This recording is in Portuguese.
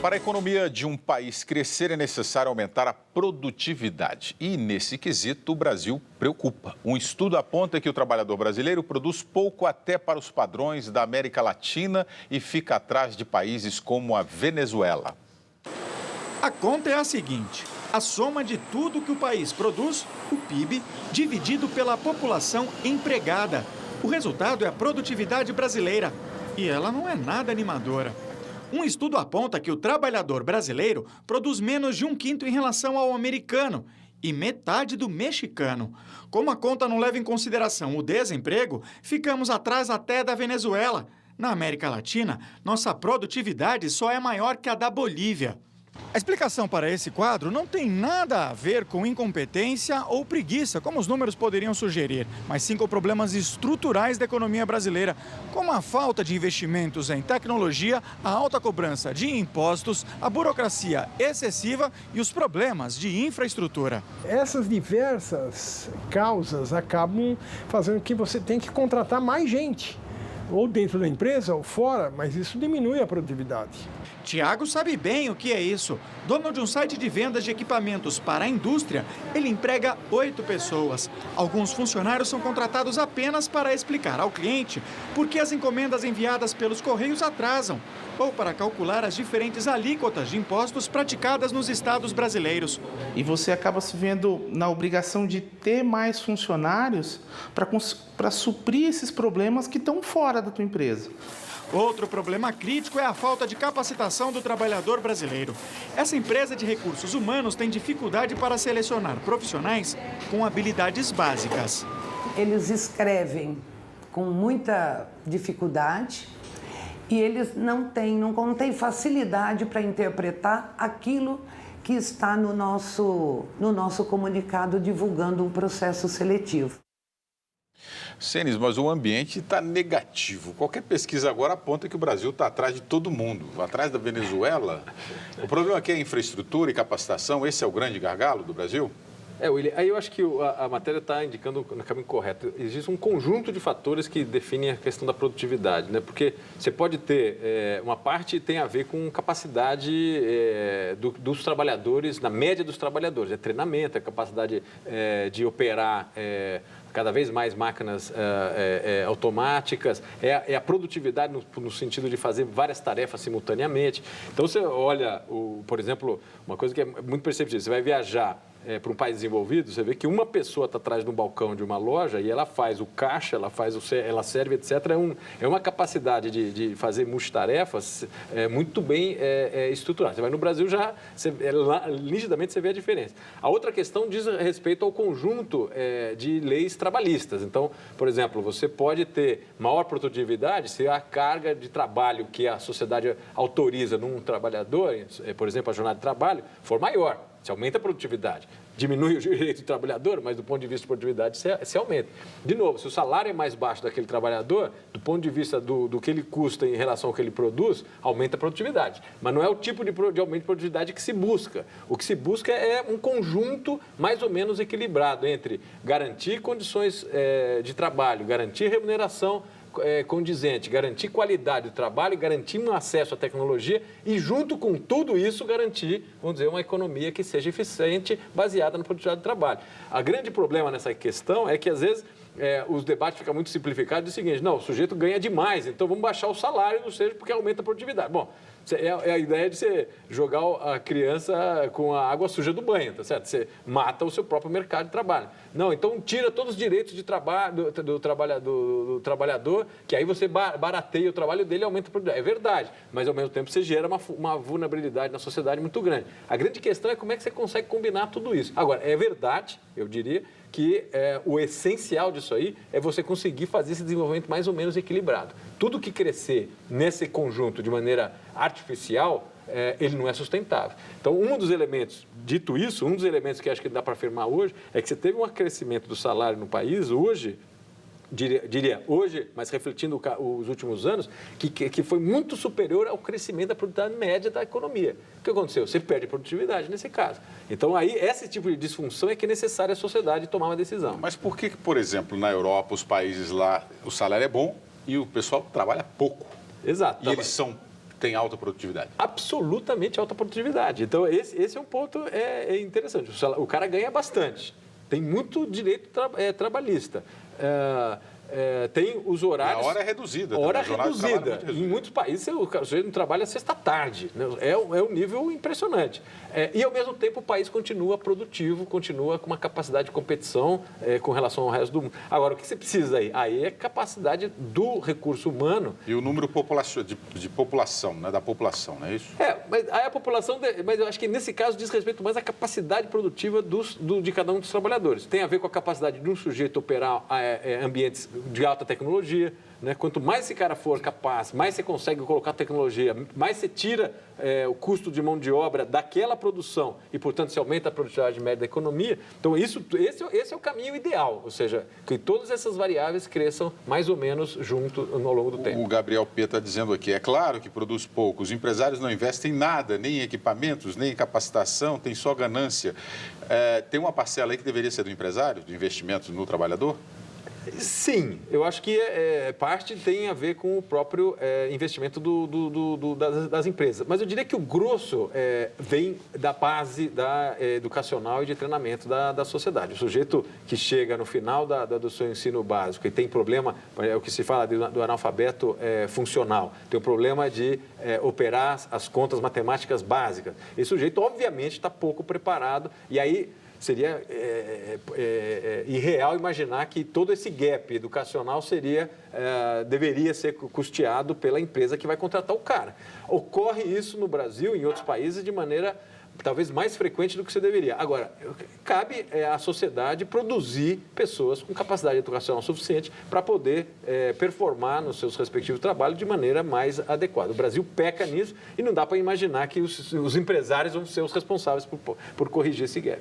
Para a economia de um país crescer, é necessário aumentar a produtividade. E, nesse quesito, o Brasil preocupa. Um estudo aponta que o trabalhador brasileiro produz pouco até para os padrões da América Latina e fica atrás de países como a Venezuela. A conta é a seguinte: a soma de tudo que o país produz, o PIB, dividido pela população empregada. O resultado é a produtividade brasileira. E ela não é nada animadora. Um estudo aponta que o trabalhador brasileiro produz menos de 1/5 em relação ao americano e metade do mexicano. Como a conta não leva em consideração o desemprego, ficamos atrás até da Venezuela. Na América Latina, nossa produtividade só é maior que a da Bolívia. A explicação para esse quadro não tem nada a ver com incompetência ou preguiça, como os números poderiam sugerir, mas sim com problemas estruturais da economia brasileira, como a falta de investimentos em tecnologia, a alta cobrança de impostos, a burocracia excessiva e os problemas de infraestrutura. Essas diversas causas acabam fazendo com que você tenha que contratar mais gente, ou dentro da empresa ou fora, mas isso diminui a produtividade. Tiago sabe bem o que é isso. Dono de um site de vendas de equipamentos para a indústria, ele emprega 8 pessoas. Alguns funcionários são contratados apenas para explicar ao cliente por que as encomendas enviadas pelos correios atrasam, ou para calcular as diferentes alíquotas de impostos praticadas nos estados brasileiros. E você acaba se vendo na obrigação de ter mais funcionários para suprir esses problemas que estão fora da tua empresa. Outro problema crítico é a falta de capacitação do trabalhador brasileiro. Essa empresa de recursos humanos tem dificuldade para selecionar profissionais com habilidades básicas. Eles escrevem com muita dificuldade e eles não têm facilidade para interpretar aquilo que está no nosso comunicado divulgando um processo seletivo. Senis, mas o ambiente está negativo. Qualquer pesquisa agora aponta que o Brasil está atrás de todo mundo, atrás da Venezuela. O problema aqui é infraestrutura e capacitação, esse é o grande gargalo do Brasil? William, aí eu acho que a matéria está indicando no caminho correto. Existe um conjunto de fatores que definem a questão da produtividade, né? Porque você pode ter, uma parte tem a ver com capacidade dos trabalhadores, na média dos trabalhadores, é treinamento, é capacidade de operar cada vez mais máquinas automáticas, é a produtividade no sentido de fazer várias tarefas simultaneamente. Então, você olha, por exemplo, uma coisa que é muito perceptível, você vai viajar para um país desenvolvido, você vê que uma pessoa está atrás de um balcão de uma loja e ela faz o caixa, ela serve, etc. É uma capacidade de fazer multitarefas muito bem estruturada. Você vai no Brasil, nitidamente você vê a diferença. A outra questão diz respeito ao conjunto de leis trabalhistas. Então, por exemplo, você pode ter maior produtividade se a carga de trabalho que a sociedade autoriza num trabalhador, por exemplo, a jornada de trabalho, for maior. Você aumenta a produtividade, diminui o direito do trabalhador, mas do ponto de vista de produtividade se aumenta. De novo, se o salário é mais baixo daquele trabalhador, do ponto de vista do que ele custa em relação ao que ele produz, aumenta a produtividade. Mas não é o tipo de aumento de produtividade que se busca. O que se busca é um conjunto mais ou menos equilibrado entre garantir condições de trabalho, garantir remuneração condizente, garantir qualidade do trabalho, garantir um acesso à tecnologia e, junto com tudo isso, garantir, vamos dizer, uma economia que seja eficiente, baseada na produtividade do trabalho. O grande problema nessa questão é que, às vezes, os debates ficam muito simplificados do seguinte: não, o sujeito ganha demais, então vamos baixar o salário do sujeito porque aumenta a produtividade. Bom, é a ideia de você jogar a criança com a água suja do banho, tá certo? Você mata o seu próprio mercado de trabalho. Não, então tira todos os direitos de trabalho do trabalhador, que aí você barateia o trabalho dele e aumenta a produtividade. É verdade, mas ao mesmo tempo você gera uma vulnerabilidade na sociedade muito grande. A grande questão é como é que você consegue combinar tudo isso. Agora, é verdade, eu diria, que o essencial disso aí é você conseguir fazer esse desenvolvimento mais ou menos equilibrado. Tudo que crescer nesse conjunto de maneira artificial, ele não é sustentável. Então, dito isso, um dos elementos que acho que dá para afirmar hoje é que você teve um crescimento do salário no país hoje, diria hoje, mas refletindo os últimos anos, que foi muito superior ao crescimento da produtividade média da economia. O que aconteceu? Você perde produtividade nesse caso. Então, aí, esse tipo de disfunção é que é necessária a sociedade tomar uma decisão. Mas por que, por exemplo, na Europa, os países lá, o salário é bom e o pessoal trabalha pouco? Exato. E eles são tem alta produtividade? Absolutamente alta produtividade. Então, esse é um ponto interessante. O cara ganha bastante. Tem muito direito trabalhista. Tem os horários... E a hora é reduzida. Hora reduzida. Em muitos países, o sujeito não trabalha sexta-tarde. Né? É um nível impressionante. E, ao mesmo tempo, o país continua produtivo, continua com uma capacidade de competição com relação ao resto do mundo. Agora, o que você precisa aí? Aí é capacidade do recurso humano. E o número de população, né? Da população, não é isso? Mas aí a população... Mas eu acho que, nesse caso, diz respeito mais à capacidade produtiva de cada um dos trabalhadores. Tem a ver com a capacidade de um sujeito operar ambientes de alta tecnologia, né? Quanto mais esse cara for capaz, mais você consegue colocar tecnologia, mais você tira o custo de mão de obra daquela produção e, portanto, se aumenta a produtividade média da economia. Então, esse é o caminho ideal, ou seja, que todas essas variáveis cresçam mais ou menos junto ao longo do tempo. O Gabriel P. está dizendo aqui, é claro que produz pouco, os empresários não investem em nada, nem em equipamentos, nem em capacitação, tem só ganância. Tem uma parcela aí que deveria ser do empresário, de investimentos no trabalhador? Sim, eu acho que parte tem a ver com o próprio investimento das empresas. Mas eu diria que o grosso vem da base educacional e de treinamento da sociedade. O sujeito que chega no final do seu ensino básico e tem problema, é o que se fala do analfabeto funcional, tem o problema de operar as contas matemáticas básicas. Esse sujeito, obviamente, está pouco preparado e aí... Seria irreal imaginar que todo esse gap educacional deveria ser custeado pela empresa que vai contratar o cara. Ocorre isso no Brasil e em outros países de maneira talvez mais frequente do que você deveria. Agora, cabe à sociedade produzir pessoas com capacidade educacional suficiente para poder performar nos seus respectivos trabalhos de maneira mais adequada. O Brasil peca nisso e não dá para imaginar que os empresários vão ser os responsáveis por corrigir esse gap.